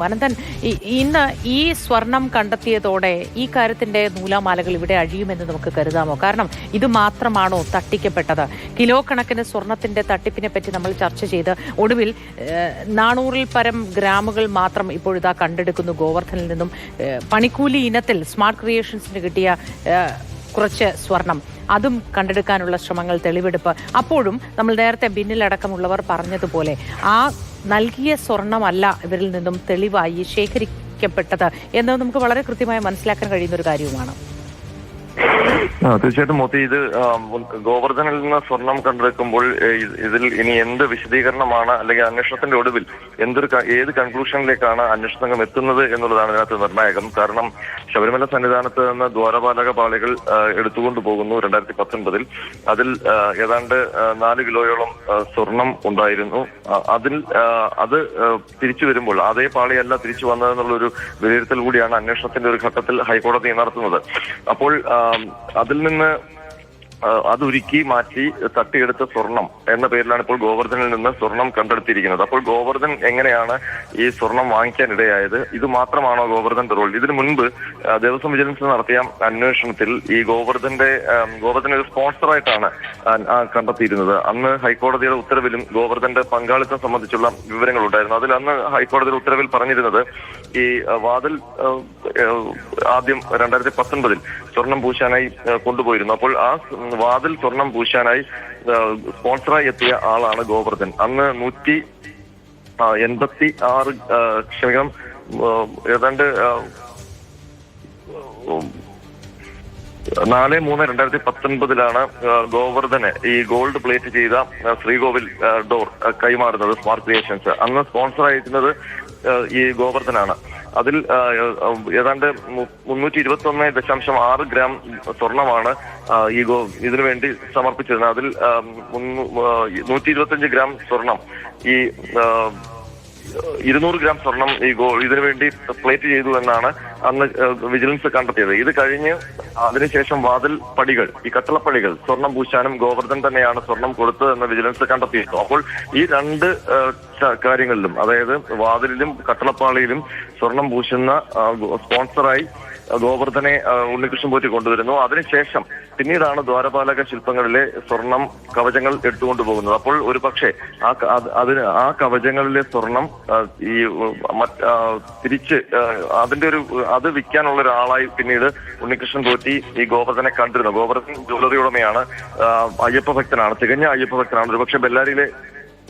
അനന്തൻ, ഇന്ന് ഈ സ്വർണം കണ്ടെത്തിയതോടെ ഈ കാര്യത്തിന്റെ നൂലാമാലകൾ ഇവിടെ അഴിയുമെന്ന് നമുക്ക് കരുതാമോ? കാരണം ഇത് മാത്രമാണോ തട്ടിക്കപ്പെട്ടത്? കിലോ കണക്കിന് സ്വർണത്തിന്റെ തട്ടിപ്പിനെ പറ്റി നമ്മൾ ചർച്ച ചെയ്ത് ഒടുവിൽ 400-ൽ പരം ഗ്രാമുകൾ മാത്രം ഇപ്പോഴിതാ കണ്ടെടുക്കുന്നു ഗോവർദ്ധനിൽ നിന്നും. പണിക്കൂലി ഇനത്തിൽ സ്മാർട്ട് ക്രിയേഷൻസിന് കിട്ടിയ കുറച്ച് സ്വർണം അതും കണ്ടെടുക്കാനുള്ള ശ്രമങ്ങൾ, തെളിവെടുപ്പ്. അപ്പോഴും നമ്മൾ നേരത്തെ ബിന്നിലടക്കമുള്ളവർ പറഞ്ഞതുപോലെ ആ നൽകിയ സ്വർണമല്ല ഇവരിൽ നിന്നും തെളിവായി ശേഖരിക്കപ്പെട്ടത് എന്നത് നമുക്ക് വളരെ കൃത്യമായി മനസ്സിലാക്കാൻ കഴിയുന്ന ഒരു കാര്യവുമാണ്. തീർച്ചയായിട്ടും മോത്തി, ഇത് ഗോവർദ്ധനിൽ നിന്ന് സ്വർണം കണ്ടെടുക്കുമ്പോൾ ഇതിൽ ഇനി എന്ത് വിശദീകരണമാണ്, അല്ലെങ്കിൽ അന്വേഷണത്തിന്റെ ഒടുവിൽ ഏത് കൺക്ലൂഷനിലേക്കാണ് അന്വേഷണ സംഘം എത്തുന്നത് എന്നുള്ളതാണ് ഇതിനകത്ത് നിർണായകം. കാരണം ശബരിമല സന്നിധാനത്ത് നിന്ന് ദ്വാരപാലക പാളികൾ എടുത്തുകൊണ്ടു പോകുന്നു 2019. അതിൽ ഏതാണ്ട് 4 കിലോയോളം സ്വർണം ഉണ്ടായിരുന്നു. അത് തിരിച്ചു വരുമ്പോൾ അതേ പാളിയല്ല തിരിച്ചു വന്നതെന്നുള്ളൊരു വിലയിരുത്തൽ കൂടിയാണ് അന്വേഷണത്തിന്റെ ഒരു ഘട്ടത്തിൽ ഹൈക്കോടതി നടത്തുന്നത്. അപ്പോൾ അതിൽ നിന്ന് അതൊരുക്കി മാറ്റി തട്ടിയെടുത്ത സ്വർണം എന്ന പേരിലാണ് ഇപ്പോൾ ഗോവർദ്ധനിൽ നിന്ന് സ്വർണം കണ്ടെടുത്തിരിക്കുന്നത്. അപ്പോൾ ഗോവർദ്ധൻ എങ്ങനെയാണ് ഈ സ്വർണം വാങ്ങിക്കാനിടയായത്? ഇത് മാത്രമാണോ ഗോവർദ്ധന്റെ റോൾ? ഇതിനു മുൻപ് ദേവസ്വം വിജിലൻസ് നടത്തിയ അന്വേഷണത്തിൽ ഈ ഗോവർദ്ധനെ ഒരു സ്പോൺസറായിട്ടാണ് കണ്ടെത്തിയിരുന്നത്. അന്ന് ഹൈക്കോടതിയുടെ ഉത്തരവിലും ഗോവർദ്ധന്റെ പങ്കാളിത്തം സംബന്ധിച്ചുള്ള വിവരങ്ങൾ ഉണ്ടായിരുന്നു. അതിൽ അന്ന് ഹൈക്കോടതിയുടെ ഉത്തരവിൽ പറഞ്ഞിരുന്നത് ഈ വാതിൽ ആദ്യം 2019 സ്വർണം പൂശാനായി കൊണ്ടുപോയിരുന്നു. അപ്പോൾ ആ വാതിൽ സ്വർണം പൂശാനായി സ്പോൺസറായി എത്തിയ ആളാണ് ഗോവർദ്ധൻ. അന്ന് 186 ഏതാണ്ട് 4/3/2019 ഗോവർദ്ധന് ഈ ഗോൾഡ് പ്ലേറ്റ് ചെയ്ത ശ്രീകോവിൽ ഡോർ കൈമാറുന്നത് സ്മാർട്ട് ക്രിയേഷൻസ്. അന്ന് സ്പോൺസറായിരുന്നത് ഈ ഗോവർദ്ധനാണ്. അതിൽ ഏതാണ്ട് 321.6 ഗ്രാം സ്വർണമാണ് ഇതിനു വേണ്ടി സമർപ്പിച്ചിരുന്നത്. അതിൽ 125 ഗ്രാം സ്വർണം, ഈ 200 ഗ്രാം സ്വർണം ഇതിനു വേണ്ടി പ്ലേറ്റ് ചെയ്തു എന്നാണ് അന്ന് വിജിലൻസ് കണ്ടെത്തിയത്. ഇത് കഴിഞ്ഞ് അതിനുശേഷം വാതിൽ പടികൾ, ഈ കട്ടളപ്പടികൾ സ്വർണം പൂശാനും ഗോവർദ്ധൻ തന്നെയാണ് സ്വർണം കൊടുത്തതെന്ന് വിജിലൻസ് കണ്ടെത്തിയിരുന്നു. അപ്പോൾ ഈ രണ്ട് കാര്യങ്ങളിലും, അതായത് വാതിലിലും കട്ടളപ്പാളിയിലും സ്വർണം പൂശുന്ന സ്പോൺസറായി ഗോവർദ്ധനെ ഉണ്ണികൃഷ്ണൻ പോറ്റി കൊണ്ടുവരുന്നു. അതിനുശേഷം പിന്നീടാണ് ദ്വാരപാലക ശില്പങ്ങളിലെ സ്വർണം കവചങ്ങൾ എടുത്തുകൊണ്ടു പോകുന്നത്. അപ്പോൾ ഒരു പക്ഷേ ആ കവചങ്ങളിലെ സ്വർണം ഈ തിരിച്ച് അത് വിൽക്കാനുള്ള ഒരാളായി പിന്നീട് ഉണ്ണികൃഷ്ണൻ പോറ്റി ഈ ഗോവർദ്ധനെ കണ്ടിരുന്നു. ഗോവർദ്ധൻ ജ്വല്ലറി ഉടമയാണ്, അയ്യപ്പ ഭക്തനാണ്, തികഞ്ഞ അയ്യപ്പ ഭക്തനാണ്. ഒരുപക്ഷെ ബെല്ലാരിയിലെ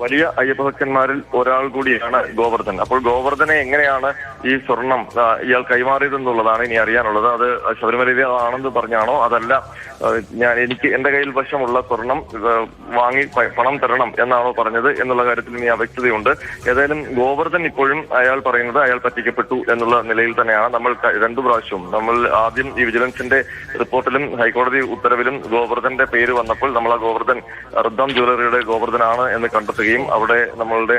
വലിയ അയ്യപ്പ ഭക്തന്മാരിൽ ഒരാൾ കൂടിയാണ് ഗോവർദ്ധൻ. അപ്പോൾ ഗോവർദ്ധനെ എങ്ങനെയാണ് ഈ സ്വർണം ഇയാൾ കൈമാറിയതെന്നുള്ളതാണ് ഇനി അറിയാനുള്ളത്. അത് ശബരിമലയിലെ ആണെന്ന് പറഞ്ഞാണോ, അതല്ല എന്റെ കയ്യിൽ വശമുള്ള സ്വർണം വാങ്ങി പണം തരണം എന്നാണോ പറഞ്ഞത് എന്നുള്ള കാര്യത്തിൽ ഇനി അവ്യക്തതയുണ്ട്. ഏതായാലും ഗോവർദ്ധൻ ഇപ്പോഴും അയാൾ പറയുന്നത് അയാൾ പറ്റിക്കപ്പെട്ടു എന്നുള്ള നിലയിൽ തന്നെയാണ്. നമ്മൾ 2 പ്രാവശ്യവും ആദ്യം ഈ വിജിലൻസിന്റെ റിപ്പോർട്ടിലും ഹൈക്കോടതി ഉത്തരവിലും ഗോവർദ്ധന്റെ പേര് വന്നപ്പോൾ നമ്മൾ ആ ഗോവർദ്ധൻ റദ്ദാം ജ്വല്ലറിയുടെ ഗോവർദ്ധനാണ് എന്ന് കണ്ടെത്തുകയും അവിടെ നമ്മളുടെ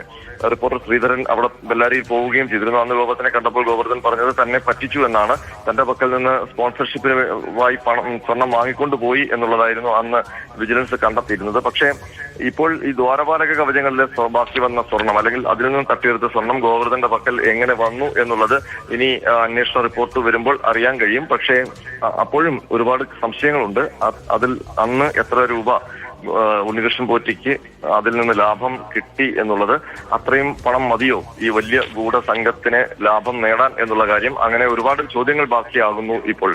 റിപ്പോർട്ടർ ശ്രീധരൻ അവിടെ ബെല്ലാരിയിൽ പോവുകയും ചെയ്തിരുന്നു. അന്ന് ഗോവർദ്ധനെ കണ്ടപ്പോൾ ഗോവർദ്ധൻ പറഞ്ഞത് തന്നെ പറ്റിച്ചു എന്നാണ്. തന്റെ പക്കൽ നിന്ന് സ്പോൺസർഷിപ്പിനായി സ്വർണം വാങ്ങിക്കൊണ്ടുപോയി എന്നുള്ളതായിരുന്നു അന്ന് വിജിലൻസ് കണ്ടെത്തിയിരുന്നത്. പക്ഷേ ഇപ്പോൾ ഈ ദ്വാരപാലക കവചങ്ങളിലെ ബാക്കി വന്ന സ്വർണം, അല്ലെങ്കിൽ അതിൽ നിന്നും തട്ടിയെടുത്ത സ്വർണം ഗോവർദ്ധന്റെ പക്കൽ എങ്ങനെ വന്നു എന്നുള്ളത് ഇനി അന്വേഷണ റിപ്പോർട്ട് വരുമ്പോൾ അറിയാൻ കഴിയും. പക്ഷേ അപ്പോഴും ഒരുപാട് സംശയങ്ങളുണ്ട്. അതിൽ അന്ന് എത്ര രൂപ ഉണ്ണികൃഷ്ണൻ പോറ്റിക്ക് അതിൽ നിന്ന് ലാഭം കിട്ടി എന്നുള്ളത്, അത്രയും പണം മതിയോ ഈ വലിയ ഗൂഢസംഘത്തിന് ലാഭം നേടാൻ എന്നുള്ള കാര്യം, അങ്ങനെ ഒരുപാട് ചോദ്യങ്ങൾ ബാക്കിയാകുന്നു ഇപ്പോൾ.